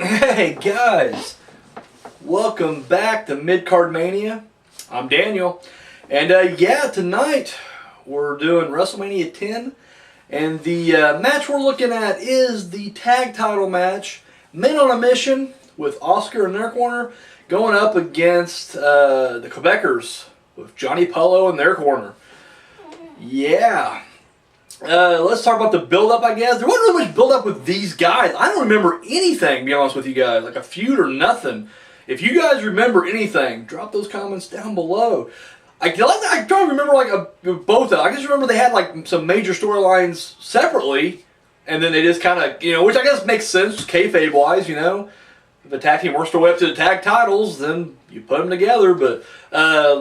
Hey guys, welcome back to Mid-Card Mania. I'm Daniel, and tonight we're doing WrestleMania 10, and the match we're looking at is the tag title match, Men on a Mission, with Oscar in their corner, going up against the Quebecers, with Johnny Polo in their corner. Yeah. Let's talk about the build-up, I guess. There wasn't really much build-up with these guys. I don't remember anything, to be honest with you guys. Like a feud or nothing. If you guys remember anything, drop those comments down below. I try to remember both of them. I just remember they had like some major storylines separately, and then they just kind of, which I guess makes sense kayfabe-wise, If the tag team works their way up to the tag titles, then you put them together. But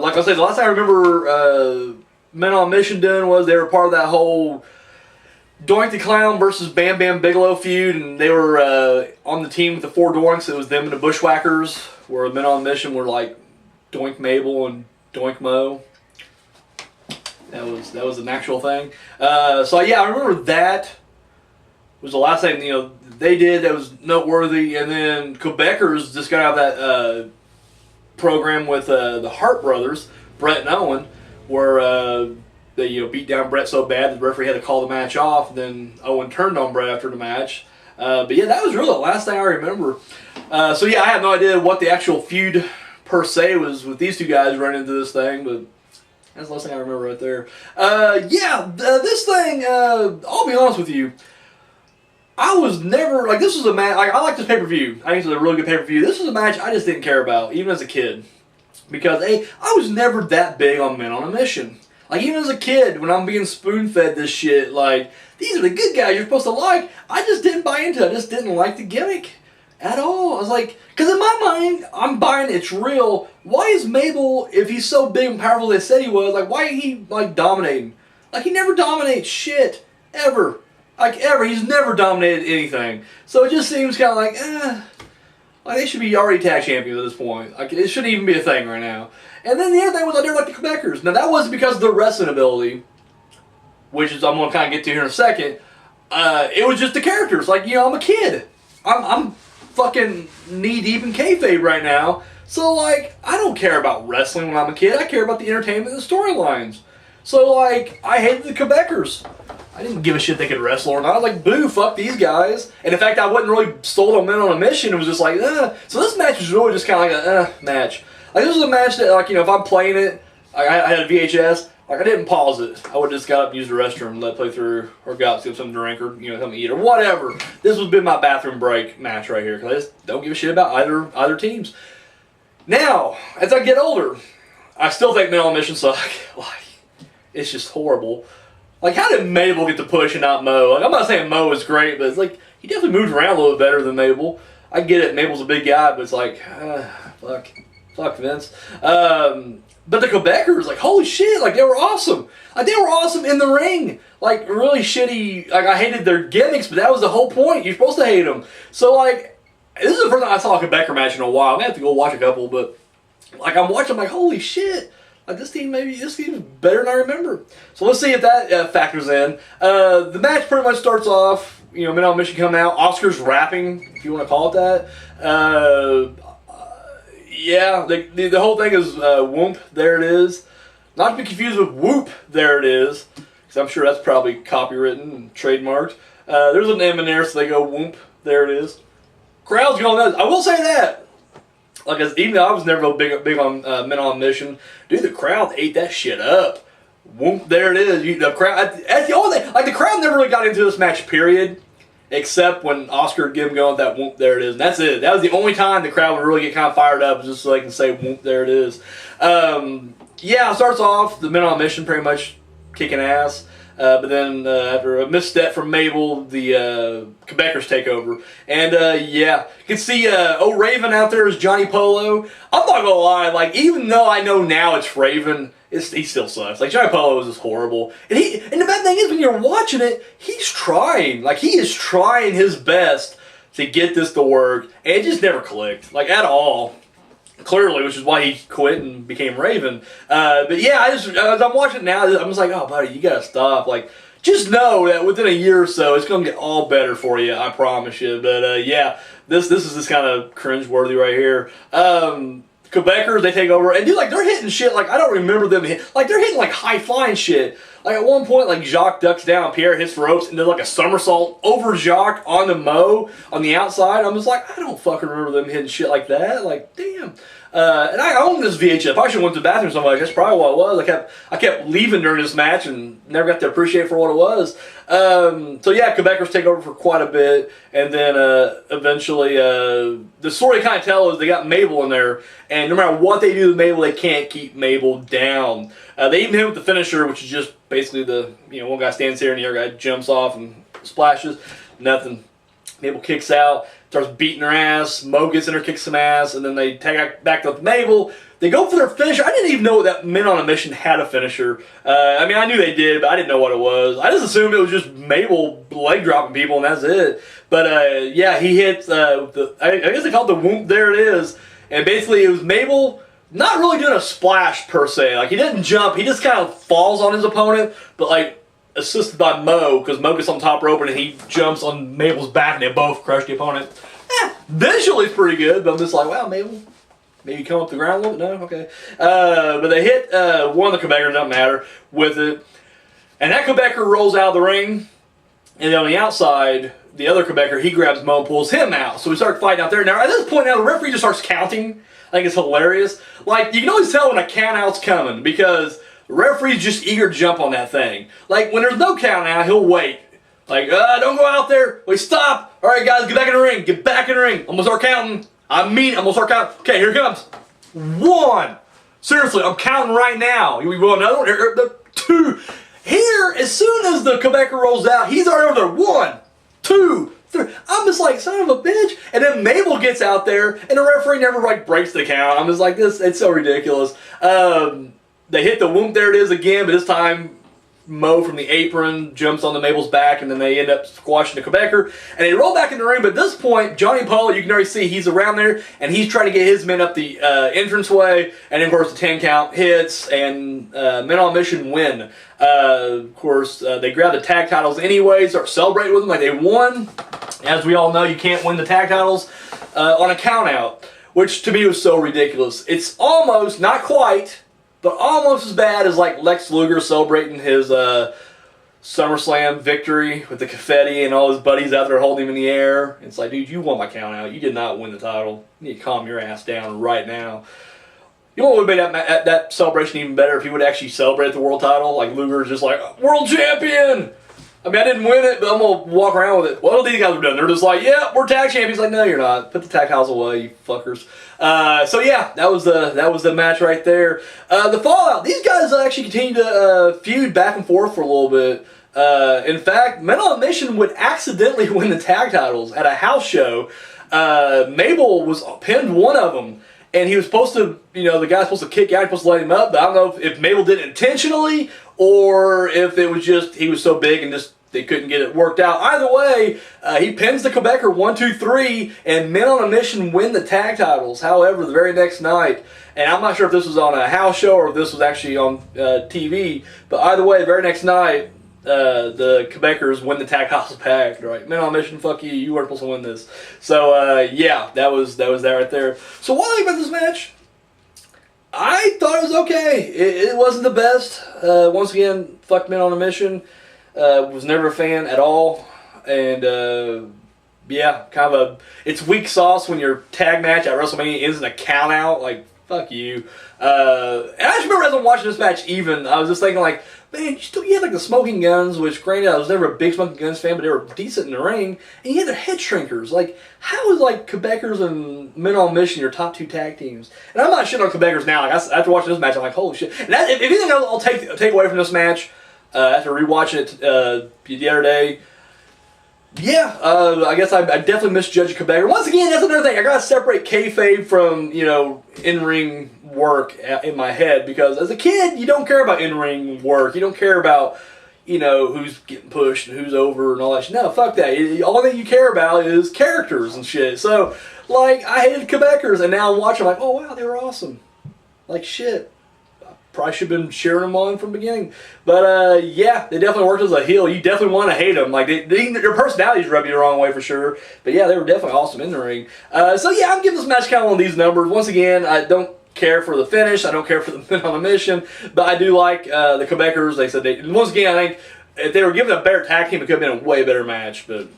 like I said, the last time I remember Men on a Mission doing was they were part of that whole Doink the Clown versus Bam Bam Bigelow feud, and they were on the team with the four Doinks. It was them and the Bushwhackers, where Men on a Mission were like Doink Mabel and Doink Mo. That was an actual thing. So yeah, I remember that was the last thing they did that was noteworthy, and then Quebecers just got out of that program with the Hart brothers, Brett and Owen, where they beat down Brett so bad the referee had to call the match off. Then Owen turned on Brett after the match. But yeah, that was really the last thing I remember. So yeah, I have no idea what the actual feud per se was with these two guys running into this thing, but that's the last thing I remember right there. This thing, I'll be honest with you, I was never, this was a match, I like this pay-per-view. I think it's a really good pay-per-view. This was a match I just didn't care about, even as a kid. Because, I was never that big on Men on a Mission. Even as a kid, when I'm being spoon-fed this shit, these are the good guys you're supposed to like, I just didn't buy into it. I just didn't like the gimmick at all. I was like, because in my mind, I'm buying it's real. Why is Mabel, if he's so big and powerful as they said he was, why is he, dominating? He never dominates shit. Ever. Ever. He's never dominated anything. So it just seems kind of they should be already tag champions at this point. It shouldn't even be a thing right now. And then the other thing was I never liked the Quebecers. Now that wasn't because of their wrestling ability, which is I'm going to kind of get to here in a second. It was just the characters. I'm a kid. I'm fucking knee deep in kayfabe right now. So I don't care about wrestling when I'm a kid. I care about the entertainment and the storylines. So I hated the Quebecers. I didn't give a shit they could wrestle or not. I was like, boo, fuck these guys. And in fact, I wasn't really sold on Men on a Mission. It was just So this match was really just kind of like a match. This was a match that, if I'm playing it, I had a VHS, I didn't pause it. I would have just got up and used the restroom and let it play through, or got up to get something to drink, or, something to eat, or whatever. This would have been my bathroom break match right here, because I just don't give a shit about either teams. Now, as I get older, I still think Men on a Mission suck. It's just horrible. How did Mabel get the push and not Mo? I'm not saying Mo is great, but it's he definitely moves around a little bit better than Mabel. I get it, Mabel's a big guy, but it's fuck Vince. But the Quebecers, holy shit, they were awesome. They were awesome in the ring. Really shitty, I hated their gimmicks, but that was the whole point. You're supposed to hate them. So, this is the first time I saw a Quebecer match in a while. I'm going to have to go watch a couple, but, I'm watching, holy shit. This team's better than I remember. So let's see if that factors in. The match pretty much starts off, Men on a Mission come out. Oscar's rapping, if you want to call it that. The whole thing is Whoop, there it is. Not to be confused with Whoop, there it is. Because I'm sure that's probably copywritten and trademarked. There's an M in there, so they go Whoop, there it is. Crowd's going nuts. I will say that. Even though I was never big on Men on a Mission, dude, the crowd ate that shit up. Whoop, there it is. The crowd, that's the only thing. The crowd never really got into this match, period. Except when Oscar would get him going with that whoop, there it is. And that's it. That was the only time the crowd would really get kind of fired up, just so they can say whoop, there it is. It starts off, the Men on a Mission pretty much kicking ass. But then after a misstep from Mabel, the Quebecers take over. And you can see Raven out there as Johnny Polo. I'm not gonna lie, even though I know now it's Raven, he still sucks. Johnny Polo is just horrible. And the bad thing is, when you're watching it, he's trying. He is trying his best to get this to work, and it just never clicked, at all. Clearly, which is why he quit and became Raven. But yeah, as I'm watching it now, I'm just oh buddy, you gotta stop. just know that within a year or so, it's going to get all better for you. I promise you. But yeah, this is just kind of cringeworthy right here. Quebecers, they take over, and dude, like, they're hitting shit like I don't remember them like they're hitting like high flying shit. Like at one point, like Jacques ducks down, Pierre hits the ropes, and does like a somersault over Jacques on the Mo on the outside. I'm just like, I don't fucking remember them hitting shit like that. Like, damn. And I own this VHS. I should have went to the bathroom. So I'm like, that's probably what it was. I kept leaving during this match and never got to appreciate it for what it was. So yeah, Quebecers take over for quite a bit, and then eventually the story you kind of tell is they got Mabel in there, and no matter what they do with Mabel, they can't keep Mabel down. They even hit with the finisher, which is just basically one guy stands here and the other guy jumps off and splashes. Nothing. Mabel kicks out, starts beating her ass. Mo gets in her, kicks some ass, and then they tag back up Mabel. They go for their finisher. I didn't even know that Men on a Mission had a finisher. I mean, I knew they did, but I didn't know what it was. I just assumed it was just Mabel leg dropping people, and that's it. But yeah, he hits, I guess they call it the whoop, there it is. And basically it was Mabel not really doing a splash per se. Like, he didn't jump, he just kind of falls on his opponent, but like, assisted by Mo, because Mo gets on top rope and he jumps on Mabel's back and they both crush the opponent. Visually it's pretty good, but I'm just like, wow, Mabel, maybe come up the ground a little bit? No? Okay. But they hit one of the Quebecers, doesn't matter, with it. And that Quebecer rolls out of the ring, and then on the outside, the other Quebecer, he grabs Mo and pulls him out. So we start fighting out there. Now, at this point now, the referee just starts counting. I think it's hilarious. Like, you can always tell when a count out's coming, because the referee's just eager to jump on that thing. Like, when there's no count out, he'll wait. Like, don't go out there. Wait, stop. All right, guys, get back in the ring. Get back in the ring. I'm going to start counting. I'm going to start counting. Okay, here it comes. 1. Seriously, I'm counting right now. We go another one. Here, 2. Here, as soon as the Quebecer rolls out, he's already over there. 1, 2, 3. I'm just like, son of a bitch. And then Mabel gets out there, and the referee never like breaks the count. I'm just like, it's so ridiculous. They hit the whoop, there it is again, but this time Mo from the apron jumps on the Mabel's back, and then they end up squashing the Quebecer. And they roll back in the ring, but at this point, Johnny Polo, you can already see he's around there, and he's trying to get his men up the entranceway, and then, of course, the 10 count hits, and Men on a Mission win. Of course, they grab the tag titles anyway, start celebrating with them like they won. As we all know, you can't win the tag titles on a count out, which to me was so ridiculous. It's almost, not quite, but almost as bad as like Lex Luger celebrating his SummerSlam victory with the confetti and all his buddies out there holding him in the air. It's like, dude, you won my count out. You did not win the title. You need to calm your ass down right now. You know what would have made that celebration even better if he would actually celebrate the world title? Like Luger's just like, world champion! I mean, I didn't win it, but I'm going to walk around with it. What all these guys are doing? They're just like, yeah, we're tag champions. Like, no, you're not. Put the tag titles away, you fuckers. So yeah, that was the match right there. The Fallout. These guys actually continue to feud back and forth for a little bit. In fact, Men on a Mission would accidentally win the tag titles at a house show. Mabel was pinned one of them, and he was supposed to, the guy's supposed to kick out, he's supposed to let him up, but I don't know if Mabel did it intentionally or if it was just he was so big and just they couldn't get it worked out. Either way, he pins the Quebecer 1, 2, 3, and Men on a Mission win the tag titles. However, the very next night, and I'm not sure if this was on a house show or if this was actually on TV, but either way, the very next night, the Quebecers win the tag titles back. Right, Men on a Mission, fuck you, you weren't supposed to win this. So yeah, that was that right there. So what do you think about this match? I thought it was okay. It wasn't the best. Once again, fuck Men on a Mission. Was never a fan at all. And yeah, kind of it's weak sauce when your tag match at WrestleMania ends in a count out. Like, fuck you. And I just remember as I'm watching this match even, I was just thinking like, man, you had like the Smoking Guns, which granted I was never a big Smoking Guns fan, but they were decent in the ring, and you had their head shrinkers. Like, how is like Quebecers and Men on a Mission your top 2 tag teams? And I'm not shitting on Quebecers now. Like, after watching this match, I'm like, holy shit. And that, if anything I'll take away from this match, after rewatching it the other day, yeah, I guess I definitely misjudged Quebecer. Once again, that's another thing. I gotta separate kayfabe from in-ring work in my head, because as a kid, you don't care about in-ring work. You don't care about who's getting pushed and who's over and all that shit. No, fuck that. All that you care about is characters and shit. So, like, I hated Quebecers, and now I'm watching, I'm like, oh wow, they were awesome. Like shit. probably should have been cheering them on from the beginning. But yeah, they definitely worked as a heel. You definitely want to hate them. Like their personalities rub you the wrong way for sure. But yeah, they were definitely awesome in the ring. So yeah, I'm giving this match kind of one of these numbers. Once again, I don't care for the finish. I don't care for the men on a mission. But I do like the Quebecers. They said once again, I think if they were given a better tag team, it could have been a way better match. But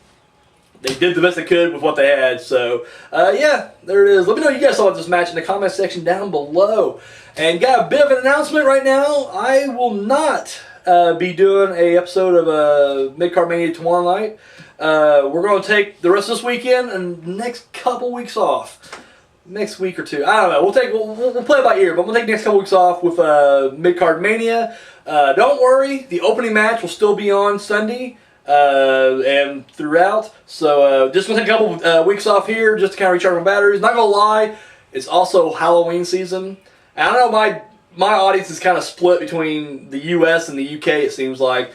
they did the best they could with what they had. So, yeah, there it is. Let me know what you guys thought of this match in the comment section down below. And got a bit of an announcement right now. I will not be doing an episode of Mid-Card Mania tomorrow night. We're going to take the rest of this weekend and the next couple weeks off. Next week or two. I don't know. We'll play it by ear, but we'll take the next couple weeks off with Mid-Card Mania. Don't worry. The opening match will still be on Sunday. And throughout, so just gonna take a couple weeks off here just to kind of recharge my batteries. Not gonna lie, it's also Halloween season. And I know my audience is kind of split between the U.S. and the U.K. It seems like,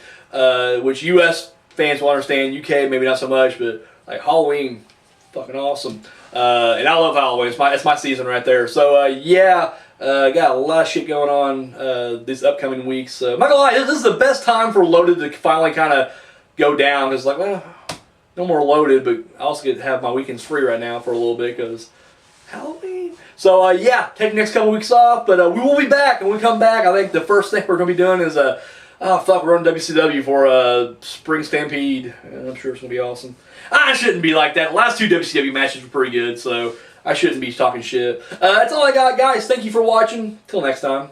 which U.S. fans will understand, U.K. maybe not so much, but like Halloween, fucking awesome. And I love Halloween. It's my season right there. So yeah. Got a lot of shit going on these upcoming weeks. I'm not gonna lie, this is the best time for Loaded to finally kind of go down. It's like, well, no more Loaded, but I also get to have my weekends free right now for a little bit because Halloween. So yeah, take the next couple weeks off, but we will be back. And when we come back, I think the first thing we're gonna be doing is we're on WCW for Spring Stampede. I'm sure it's gonna be awesome. I shouldn't be like that. The last two WCW matches were pretty good, so I shouldn't be talking shit. That's all I got, guys. Thank you for watching. Till next time.